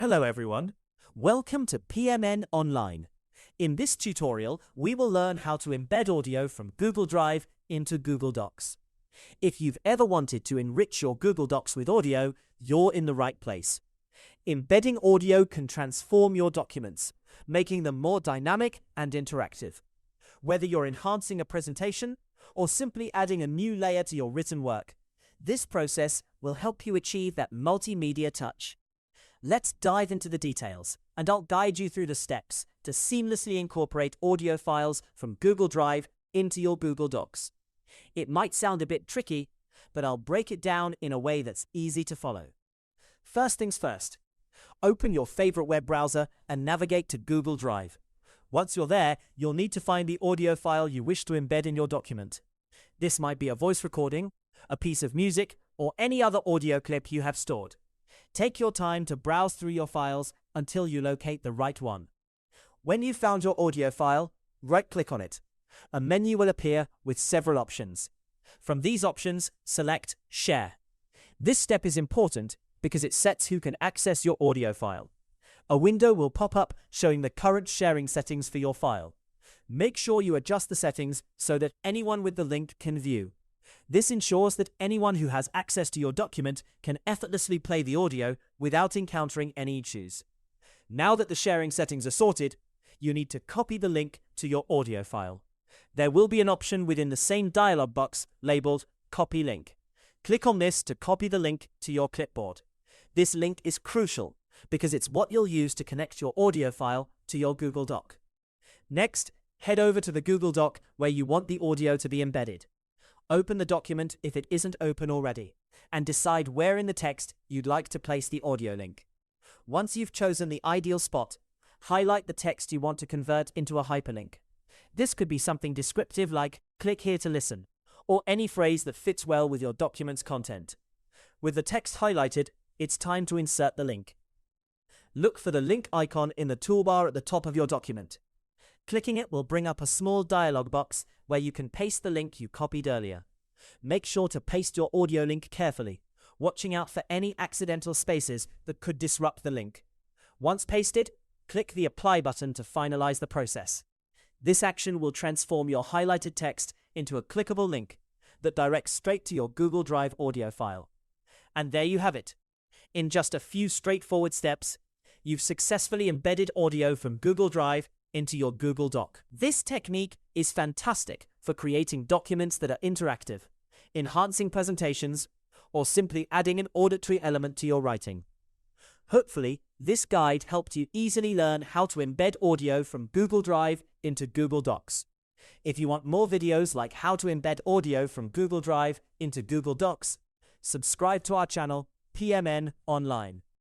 Hello everyone, welcome to PMN Online. In this tutorial, we will learn how to embed audio from Google Drive into Google Docs. If you've ever wanted to enrich your Google Docs with audio, you're in the right place. Embedding audio can transform your documents, making them more dynamic and interactive. Whether you're enhancing a presentation or simply adding a new layer to your written work, this process will help you achieve that multimedia touch. Let's dive into the details, and I'll guide you through the steps to seamlessly incorporate audio files from Google Drive into your Google Docs. It might sound a bit tricky, but I'll break it down in a way that's easy to follow. First things first, open your favorite web browser and navigate to Google Drive. Once you're there, you'll need to find the audio file you wish to embed in your document. This might be a voice recording, a piece of music, or any other audio clip you have stored. Take your time to browse through your files until you locate the right one. When you've found your audio file, right-click on it. A menu will appear with several options. From these options, select Share. This step is important because it sets who can access your audio file. A window will pop up showing the current sharing settings for your file. Make sure you adjust the settings so that anyone with the link can view. This ensures that anyone who has access to your document can effortlessly play the audio without encountering any issues. Now that the sharing settings are sorted, you need to copy the link to your audio file. There will be an option within the same dialog box labeled Copy Link. Click on this to copy the link to your clipboard. This link is crucial because it's what you'll use to connect your audio file to your Google Doc. Next, head over to the Google Doc where you want the audio to be embedded. Open the document if it isn't open already, and decide where in the text you'd like to place the audio link. Once you've chosen the ideal spot, highlight the text you want to convert into a hyperlink. This could be something descriptive like "click here to listen," or any phrase that fits well with your document's content. With the text highlighted, it's time to insert the link. Look for the link icon in the toolbar at the top of your document. Clicking it will bring up a small dialog box where you can paste the link you copied earlier. Make sure to paste your audio link carefully, watching out for any accidental spaces that could disrupt the link. Once pasted, click the Apply button to finalize the process. This action will transform your highlighted text into a clickable link that directs straight to your Google Drive audio file. And there you have it. In just a few straightforward steps, you've successfully embedded audio from Google Drive into your Google Doc. This technique is fantastic for creating documents that are interactive, enhancing presentations, or simply adding an auditory element to your writing. Hopefully, this guide helped you easily learn how to embed audio from Google Drive into Google Docs. If you want more videos like how to embed audio from Google Drive into Google Docs, subscribe to our channel, PMN Online.